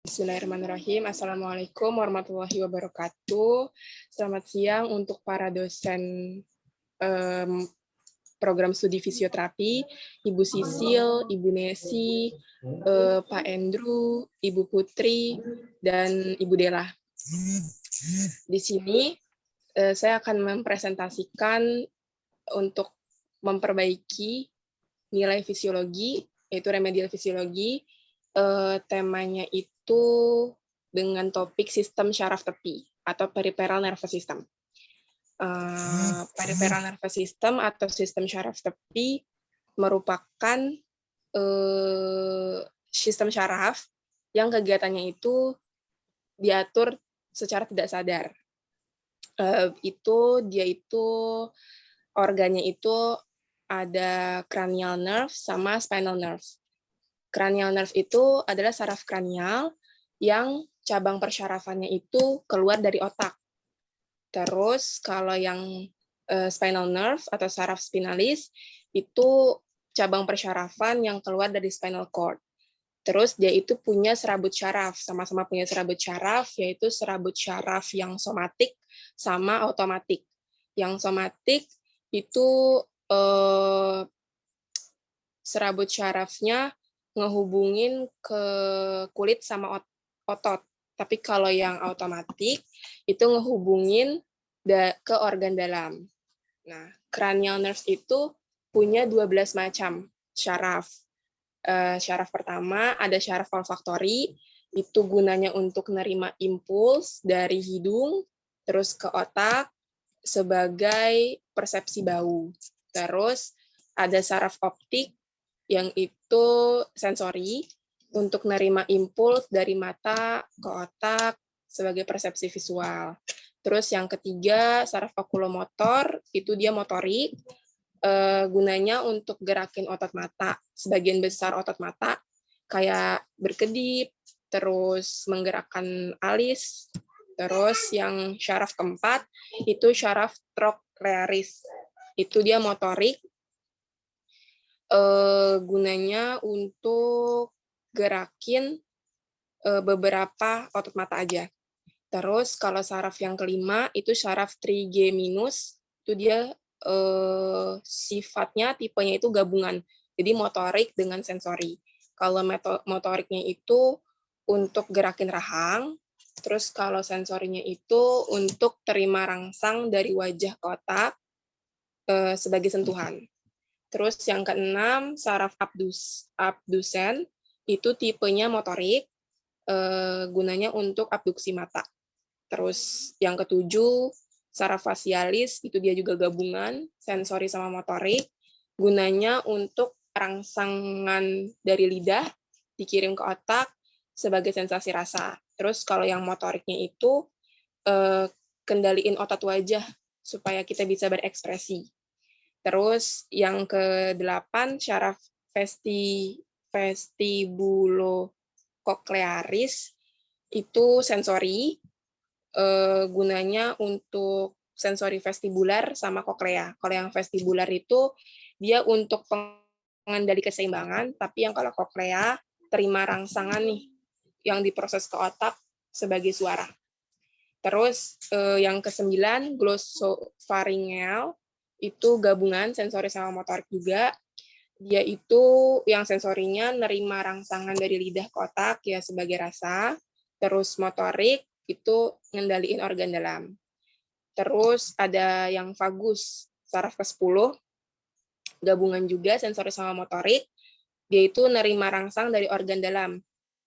Bismillahirrahmanirrahim. Assalamualaikum warahmatullahi wabarakatuh. Selamat siang untuk para dosen program studi fisioterapi, Ibu Sisil, Ibu Nesi, Pak Andrew, Ibu Putri, dan Ibu Dela. Di sini saya akan mempresentasikan untuk memperbaiki nilai fisiologi, yaitu remedial fisiologi. Temanya itu dengan topik sistem syaraf tepi atau peripheral nervous system. Peripheral nervous system atau sistem syaraf tepi merupakan sistem syaraf yang kegiatannya itu diatur secara tidak sadar. Dia itu organnya itu ada cranial nerve sama spinal nerve. Cranial nerve itu adalah saraf kranial yang cabang persyarafannya itu keluar dari otak. Terus kalau yang spinal nerve atau saraf spinalis itu cabang persyarafan yang keluar dari spinal cord. Terus dia itu punya serabut syaraf, sama-sama punya serabut syaraf, yaitu serabut syaraf yang somatik sama otomatik. Yang somatik itu serabut syarafnya ngehubungin ke kulit sama otot. Tapi kalau yang otomatik itu ngehubungin ke organ dalam. Nah, cranial nerves itu punya 12 macam syaraf. Syaraf pertama ada syaraf olfaktori, itu gunanya untuk nerima impuls dari hidung terus ke otak sebagai persepsi bau. Terus ada saraf optik yang itu sensori untuk nerima impuls dari mata ke otak sebagai persepsi visual. Terus yang ketiga, saraf okulomotor, itu dia motorik, gunanya untuk gerakin otot mata. Sebagian besar otot mata, kayak berkedip, terus menggerakkan alis. Terus yang syaraf keempat, itu syaraf trochlearis. Itu dia motorik, gunanya untuk gerakin beberapa otot mata aja. Terus kalau saraf yang kelima itu syaraf trigeminus, itu dia sifatnya tipenya itu gabungan. Jadi motorik dengan sensori. Kalau motoriknya itu untuk gerakin rahang, terus kalau sensorinya itu untuk terima rangsang dari wajah ke otak sebagai sentuhan. Terus yang keenam, saraf abdusen, itu tipenya motorik, gunanya untuk abduksi mata. Terus yang ketujuh, saraf facialis, itu dia juga gabungan, sensori sama motorik, gunanya untuk rangsangan dari lidah, dikirim ke otak sebagai sensasi rasa. Terus kalau yang motoriknya itu, kendaliin otot wajah, supaya kita bisa berekspresi. Terus yang ke-8 syaraf vestibulococlearis itu sensori, gunanya untuk sensori vestibular sama koklea. Kalau yang vestibular itu dia untuk pengendali keseimbangan, tapi yang kalau koklea terima rangsangan nih yang diproses ke otak sebagai suara. Terus yang ke-9 glossopharyngeal, itu gabungan sensori sama motorik juga. Dia itu yang sensorinya nerima rangsangan dari lidah ke otak ya sebagai rasa. Terus motorik itu ngendaliin organ dalam. Terus ada yang vagus, saraf ke-10, gabungan juga sensori sama motorik. Dia itu nerima rangsang dari organ dalam.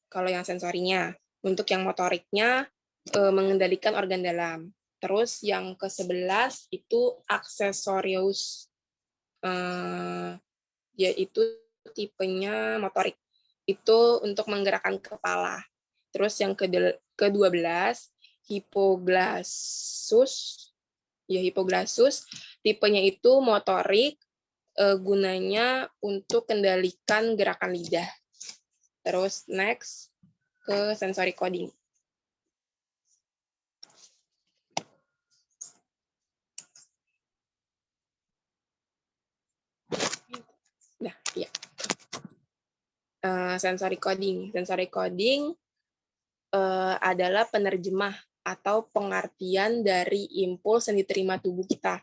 Kalau yang sensorinya. Untuk yang motoriknya mengendalikan organ dalam. Terus yang ke-11 itu aksesorius, yaitu tipenya motorik. Itu untuk menggerakkan kepala. Terus yang ke-12 hipoglassus, ya hipoglassus, tipenya itu motorik, gunanya untuk kendalikan gerakan lidah. Terus next ke sensory coding. Nah, ya. Sensory coding. Sensory coding adalah penerjemah atau pengertian dari impuls yang diterima tubuh kita.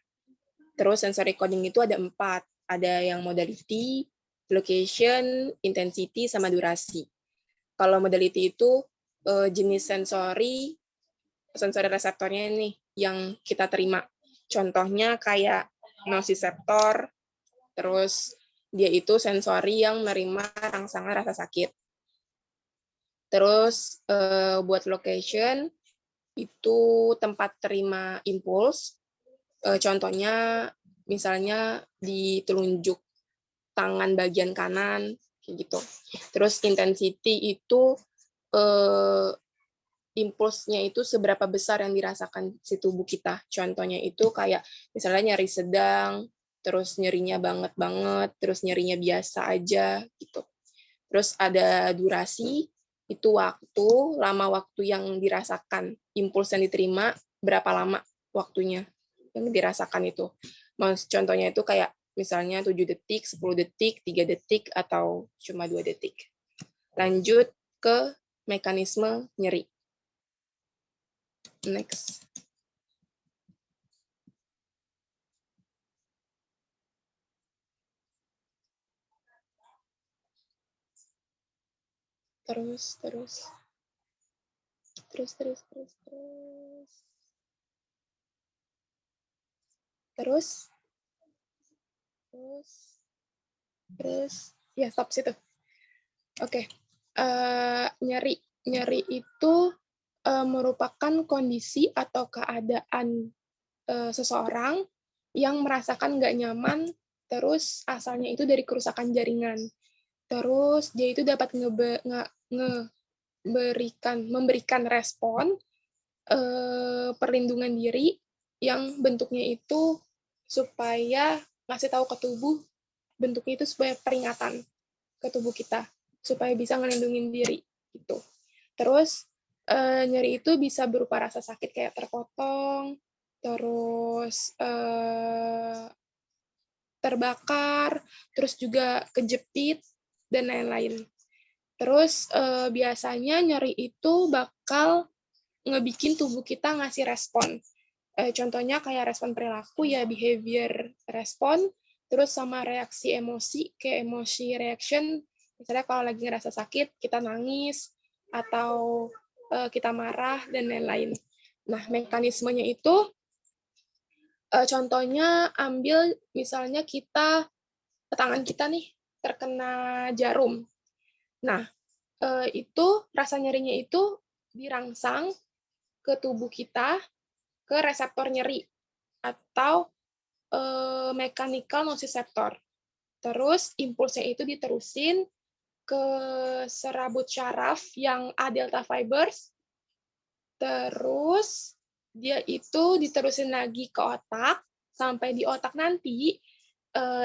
Terus sensory coding itu ada 4. Ada yang modality, location, intensity, sama durasi. Kalau modality itu jenis sensori reseptornya nih yang kita terima. Contohnya kayak nociceptor, terus dia itu sensori yang menerima rangsangan rasa sakit. Terus buat location itu tempat terima impuls. Contohnya misalnya di telunjuk tangan bagian kanan kayak gitu. Terus intensity itu impulsnya itu seberapa besar yang dirasakan si tubuh kita. Contohnya itu kayak misalnya nyeri sedang, terus nyerinya banget, terus nyerinya biasa aja gitu. Terus ada durasi, itu waktu, lama waktu yang dirasakan. Impuls yang diterima, berapa lama waktunya yang dirasakan itu. Contohnya itu kayak misalnya 7 detik, 10 detik, 3 detik, atau cuma 2 detik. Lanjut ke mekanisme nyeri. Next. Terus. Ya, stop situ. Oke. Nyeri itu merupakan kondisi atau keadaan seseorang yang merasakan nggak nyaman, terus asalnya itu dari kerusakan jaringan. Terus dia itu dapat memberikan respon perlindungan diri yang bentuknya itu supaya ngasih tahu ke tubuh, bentuknya itu supaya peringatan ke tubuh kita supaya bisa ngelindungin diri gitu. Terus nyeri itu bisa berupa rasa sakit kayak terpotong, terus terbakar, terus juga kejepit dan lain-lain. Terus biasanya nyeri itu bakal ngebikin tubuh kita ngasih respon. Contohnya kayak respon perilaku ya behavior respon, terus sama reaksi emosi kayak emosi reaction. Misalnya kalau lagi ngerasa sakit kita nangis atau kita marah dan lain-lain. Nah, mekanismenya itu contohnya ambil misalnya tangan kita nih terkena jarum. Nah, itu rasa nyerinya itu dirangsang ke tubuh kita, ke reseptor nyeri atau mechanical nociceptor. Terus impulsnya itu diterusin ke serabut syaraf yang A delta fibers. Terus dia itu diterusin lagi ke otak, sampai di otak nanti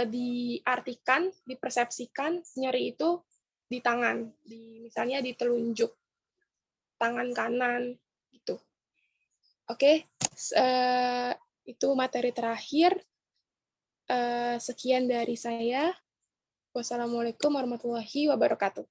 diartikan, dipersepsikan nyeri itu di tangan, misalnya di telunjuk tangan kanan gitu. Oke, itu materi terakhir. Sekian dari saya. Wassalamualaikum warahmatullahi wabarakatuh.